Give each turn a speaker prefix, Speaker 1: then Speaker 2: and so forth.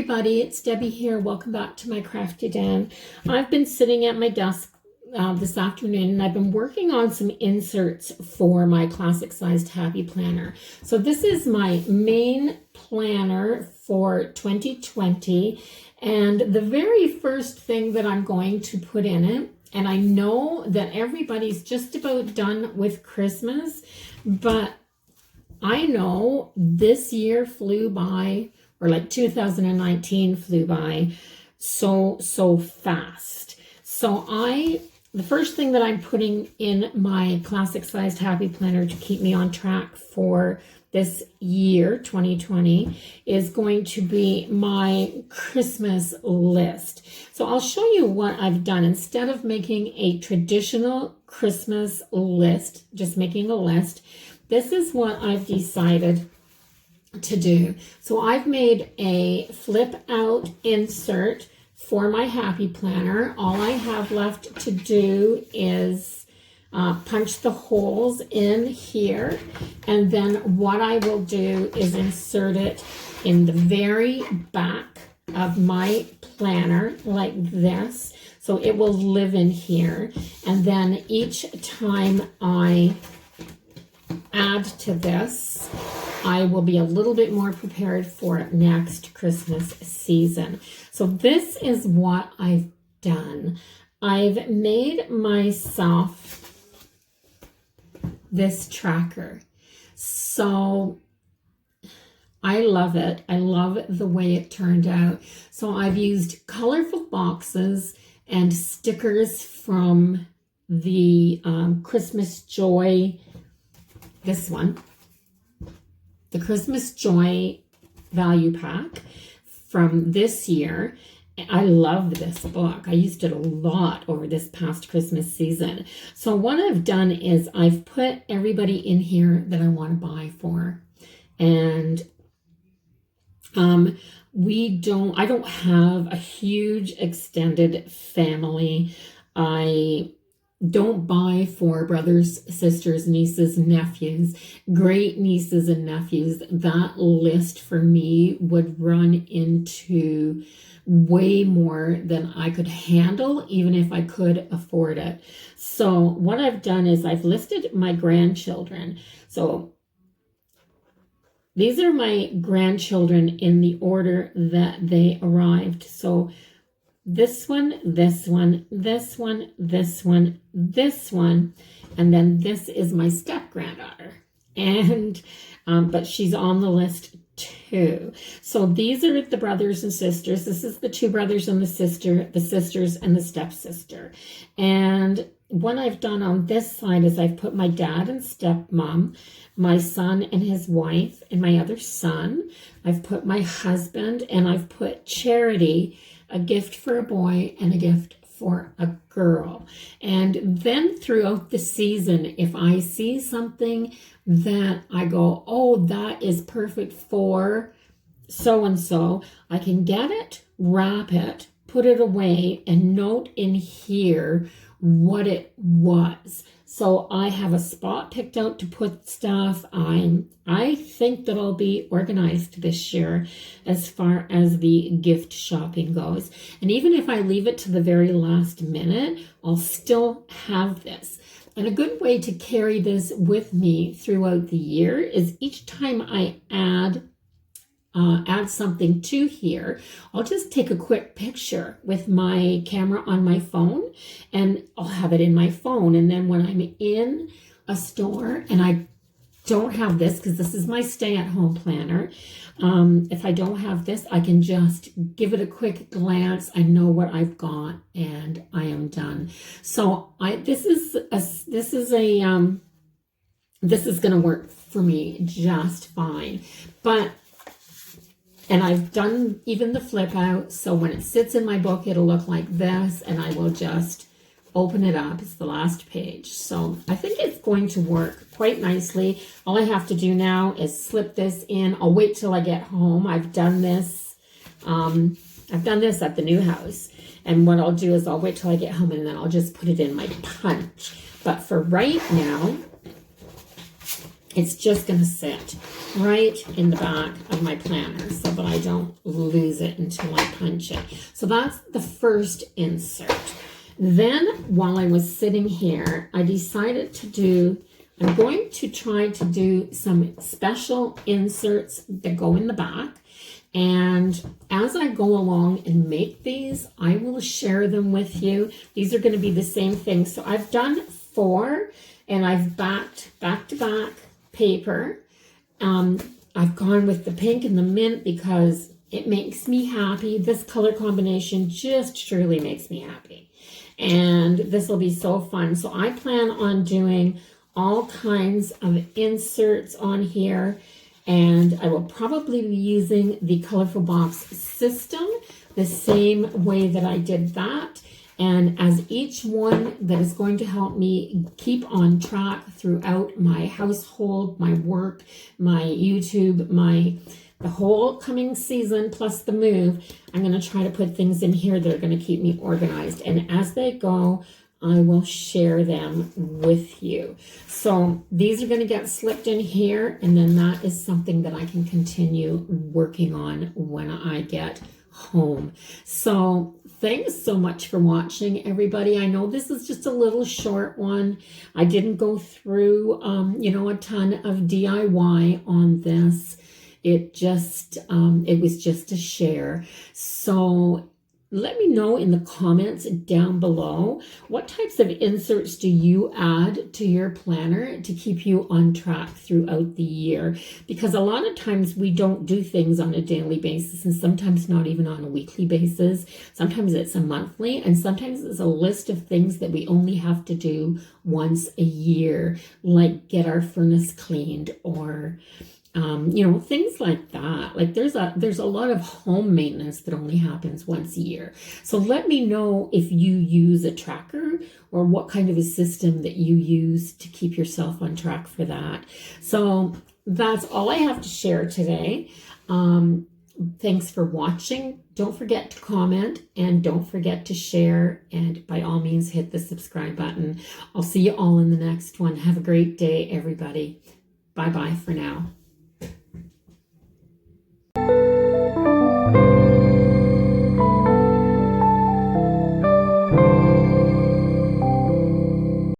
Speaker 1: everybody, it's Debbie here. Welcome back to my Crafty Den. I've been sitting at my desk this afternoon and I've been working on some inserts for my classic sized happy planner. So this is my main planner for 2020, and the very first thing that I'm going to put in it, and I know that everybody's just about done with Christmas, but I know this year flew by, or like 2019 flew by so fast. So the first thing that I'm putting in my classic sized happy planner to keep me on track for this year, 2020, is going to be my Christmas list. So I'll show you what I've done. Instead of making a traditional Christmas list, just making a list, this is what I've decided to do. So I've made a flip out insert for my happy planner. All I have left to do is punch the holes in here, and then what I will do is insert it in the very back of my planner like this, so it will live in here. And then each time I add to this, I will be a little bit more prepared for next Christmas season. So this is what I've done. I've made myself this tracker. So I love it. I love the way it turned out. So I've used colorful boxes and stickers from the Christmas Joy, this one, the Christmas Joy value pack from this year. I love this book. I used it a lot over this past Christmas season. So what I've done is I've put everybody in here that I want to buy for. And I don't have a huge extended family. I don't buy for brothers, sisters, nieces, nephews, great nieces and nephews. That list for me would run into way more than I could handle, even if I could afford it. So what I've done is I've listed my grandchildren. So these are my grandchildren in the order that they arrived. So this one, this one, this one, this one, this one, and then this is my step granddaughter. And but she's on the list too. So these are the brothers and sisters. This is the two brothers and the sisters and the stepsister. And what I've done on this side is I've put my dad and stepmom, my son and his wife, and my other son. I've put my husband, and I've put Charity, a gift for a boy and a gift for a girl. And then throughout the season, if I see something that I go, oh, that is perfect for so-and-so, I can get it, wrap it, put it away, and note in here what it was. So I have a spot picked out to put stuff. I think that I'll be organized this year as far as the gift shopping goes. And even if I leave it to the very last minute, I'll still have this. And a good way to carry this with me throughout the year is each time I add something to here, I'll just take a quick picture with my camera on my phone, and I'll have it in my phone. And then when I'm in a store and I don't have this, because this is my stay-at-home planner, if I don't have this, I can just give it a quick glance. I know what I've got, and I am done. So this is going to work for me just fine. And I've done even the flip out, so when it sits in my book, it'll look like this, and I will just open it up. It's the last page. So I think it's going to work quite nicely. All I have to do now is slip this in. I'll wait till I get home. I've done this at the new house. And what I'll do is I'll wait till I get home, and then I'll just put it in my punch. But for right now, It's just going to sit right in the back of my planner so that I don't lose it until I punch it. So that's the first insert. Then while I was sitting here, I decided I'm going to try to do some special inserts that go in the back. And as I go along and make these, I will share them with you. These are going to be the same thing. So I've done 4 and I've backed back-to-back paper. I've gone with the pink and the mint because it makes me happy. This color combination just truly makes me happy. And this will be so fun. So I plan on doing all kinds of inserts on here. And I will probably be using the Colorful Box system the same way that I did that. And as each one that is going to help me keep on track throughout my household, my work, my YouTube, the whole coming season plus the move, I'm going to try to put things in here that are going to keep me organized. And as they go, I will share them with you. So these are going to get slipped in here, and then that is something that I can continue working on when I get home. So thanks so much for watching, everybody. I know this is just a little short one. I didn't go through, a ton of DIY on this. It was just a share. So let me know in the comments down below, what types of inserts do you add to your planner to keep you on track throughout the year? Because a lot of times we don't do things on a daily basis, and sometimes not even on a weekly basis. Sometimes it's a monthly, and sometimes it's a list of things that we only have to do once a year, like get our furnace cleaned or things like that. Like there's a lot of home maintenance that only happens once a year. So let me know if you use a tracker or what kind of a system that you use to keep yourself on track for that. So that's all I have to share today. Thanks for watching. Don't forget to comment and don't forget to share. And by all means, hit the subscribe button. I'll see you all in the next one. Have a great day, everybody. Bye-bye for now.